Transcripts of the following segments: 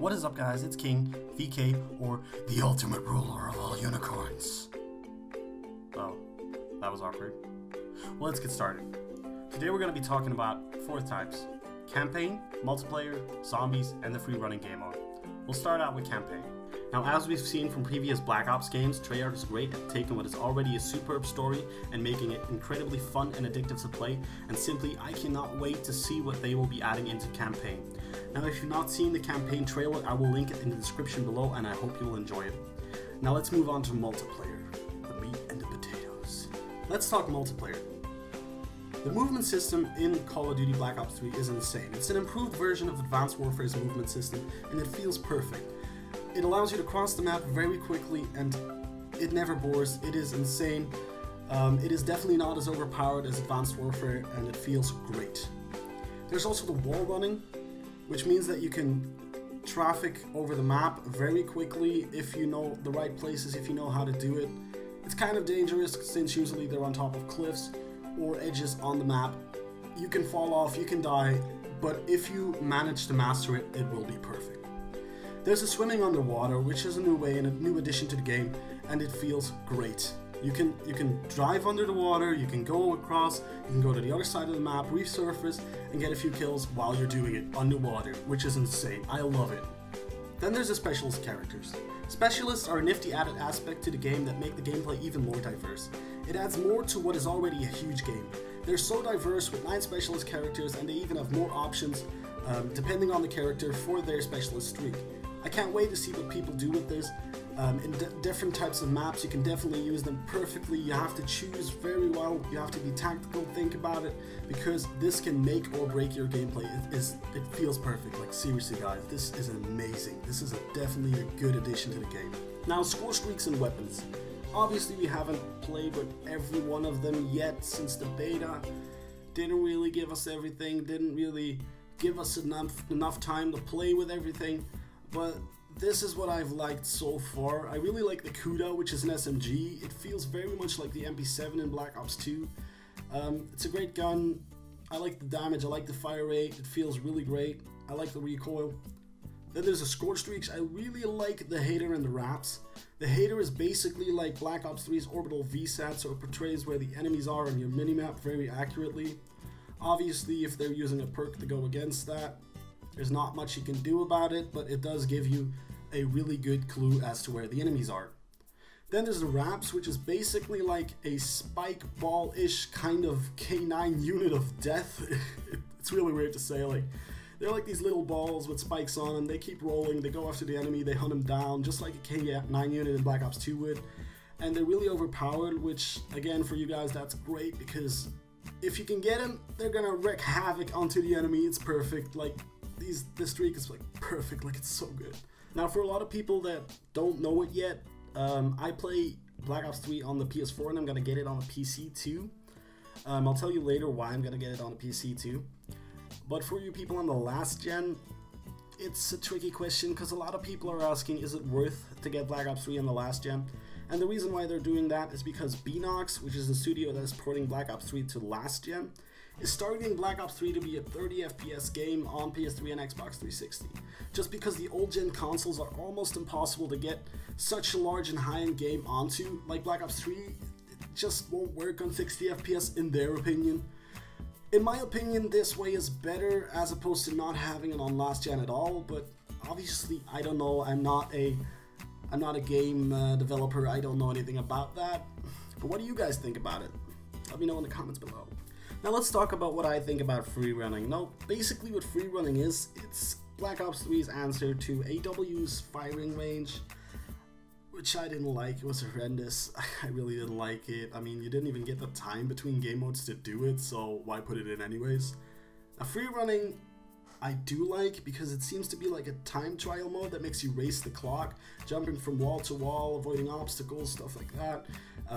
What is up, guys? It's King, VK, or the ultimate ruler of all unicorns. Oh, that was awkward. Well, let's get started. Today we're going to be talking about 4 types: campaign, multiplayer, zombies, and the free running game mode. We'll start out with campaign. Now, as we've seen from previous Black Ops games, Treyarch is great at taking what is already a superb story and making it incredibly fun and addictive to play, and simply I cannot wait to see what they will be adding into campaign. Now, if you've not seen the campaign trailer, I will link it in the description below, and I hope you will enjoy it. Now let's move on to multiplayer, the meat and the potatoes. Let's talk multiplayer. The movement system in Call of Duty Black Ops 3 is insane. It's an improved version of Advanced Warfare's movement system, and it feels perfect. It allows you to cross the map very quickly, and it never bores. It is insane. It is definitely not as overpowered as Advanced Warfare, and it feels great. There's also the wall running, which means that you can traffic over the map very quickly if you know the right places, if you know how to do it. It's kind of dangerous since usually they're on top of cliffs or edges on the map. You can fall off, you can die, but if you manage to master it, it will be perfect. There's a swimming underwater, which is a new way and a new addition to the game, and it feels great. You can drive under the water, you can go across, you can go to the other side of the map, resurface, and get a few kills while you're doing it underwater, which is insane. I love it. Then there's the specialist characters. Specialists are a nifty added aspect to the game that make the gameplay even more diverse. It adds more to what is already a huge game. They're so diverse with 9 specialist characters, and they even have more options depending on the character for their specialist streak. I can't wait to see what people do with this. In different types of maps, you can definitely use them perfectly. You have to choose very well, you have to be tactical, think about it, because this can make or break your gameplay. It feels perfect. Like, seriously guys, this is amazing. This is definitely a good addition to the game. Now, score streaks and weapons. Obviously we haven't played with every one of them yet since the beta. Didn't really give us everything, didn't really give us enough time to play with everything, but this is what I've liked so far. I really like the Kuda, which is an SMG. It feels very much like the MP7 in Black Ops 2. It's a great gun. I like the damage, I like the fire rate, it feels really great. I like the recoil. Then there's the score streaks. I really like the Hater and the Wraps. The Hater is basically like Black Ops 3's orbital VSAT, so it portrays where the enemies are on your minimap very accurately. Obviously, if they're using a perk to go against that, there's not much you can do about it, but it does give you a really good clue as to where the enemies are. Then there's the Wraps, which is basically like a spike ball-ish kind of K9 unit of death. It's really weird to say. Like, they're like these little balls with spikes on them. They keep rolling, they go after the enemy, they hunt them down, just like a K9 unit in Black Ops 2 would. And they're really overpowered, which, again, for you guys, that's great, because if you can get them, they're gonna wreak havoc onto the enemy. It's perfect. Like, this streak is like perfect, like, it's so good. Now, for a lot of people that don't know it yet, I play Black Ops 3 on the PS4, and I'm gonna get it on the PC too. I'll tell you later why I'm gonna get it on the PC too. But for you people on the last gen, it's a tricky question, because a lot of people are asking, is it worth to get Black Ops 3 on the last gen? And the reason why they're doing that is because Beanox, which is the studio that is porting Black Ops 3 to last gen, is targeting Black Ops 3 to be a 30 FPS game on PS3 and Xbox 360. Just because the old gen consoles are almost impossible to get such a large and high-end game onto, like Black Ops 3, it just won't work on 60 FPS in their opinion. In my opinion, this way is better as opposed to not having it on last gen at all, but obviously I don't know. I'm not a game developer. I don't know anything about that. But what do you guys think about it? Let me know in the comments below. Now let's talk about what I think about free running. Now, basically what free running is, it's Black Ops 3's answer to AW's firing range, which I didn't like. It was horrendous. I really didn't like it. I mean, you didn't even get the time between game modes to do it, so why put it in anyways? Now, free running I do like, because it seems to be like a time trial mode that makes you race the clock, jumping from wall to wall, avoiding obstacles, stuff like that.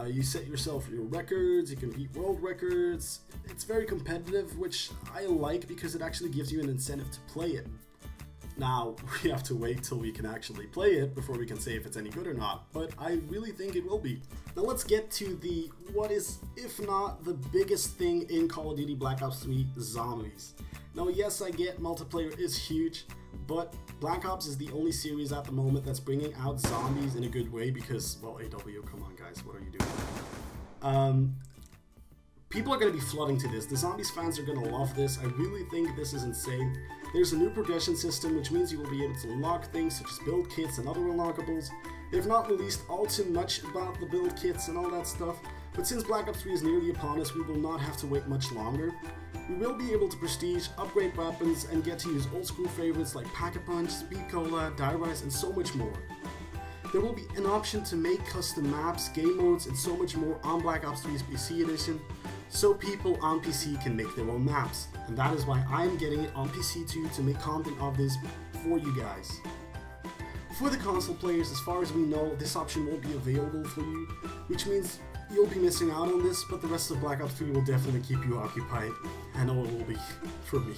You set yourself your records, you can beat world records. It's very competitive, which I like because it actually gives you an incentive to play it. Now, we have to wait till we can actually play it before we can say if it's any good or not, but I really think it will be. Now let's get to the, what is, if not the biggest thing in Call of Duty Black Ops 3, zombies. Now yes, I get multiplayer is huge, but Black Ops is the only series at the moment that's bringing out zombies in a good way because, well, AW, come on guys, what are you doing? People are going to be flooding to this. The Zombies fans are going to love this. I really think this is insane. There's a new progression system, which means you will be able to unlock things such as build kits and other unlockables. They've not released all too much about the build kits and all that stuff, but since Black Ops 3 is nearly upon us, we will not have to wait much longer. We will be able to prestige, upgrade weapons, and get to use old school favorites like Pack-a-Punch, Speed Cola, Die Rise, and so much more. There will be an option to make custom maps, game modes, and so much more on Black Ops 3's PC edition, so people on PC can make their own maps. And that is why I'm getting it on PC too, to make content of this for you guys. For the console players, as far as we know, this option won't be available for you, which means you'll be missing out on this, but the rest of Black Ops 3 will definitely keep you occupied. I know it will be, for me.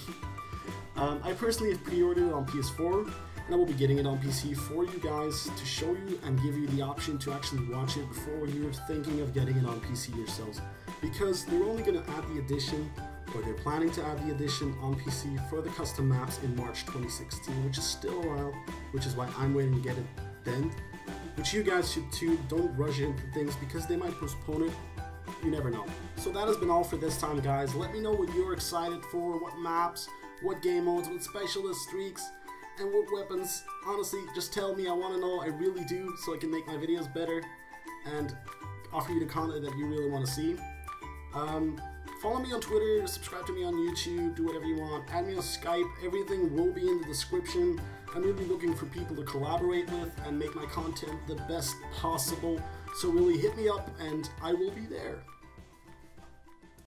I personally have pre-ordered it on PS4, and I will be getting it on PC for you guys to show you and give you the option to actually watch it before you're thinking of getting it on PC yourselves. Because they're only going to add the edition, or they're planning to add the edition on PC for the custom maps in March 2016, which is still a while, which is why I'm waiting to get it then. Which you guys should too. Don't rush into things because they might postpone it. You never know. So that has been all for this time, guys. Let me know what you're excited for, what maps, what game modes, what specialist streaks, and what weapons. Honestly, just tell me. I want to know. I really do, so I can make my videos better and offer you the content that you really want to see. Follow me on Twitter, subscribe to me on YouTube, do whatever you want, add me on Skype, everything will be in the description. I'm really looking for people to collaborate with and make my content the best possible, so really hit me up and I will be there.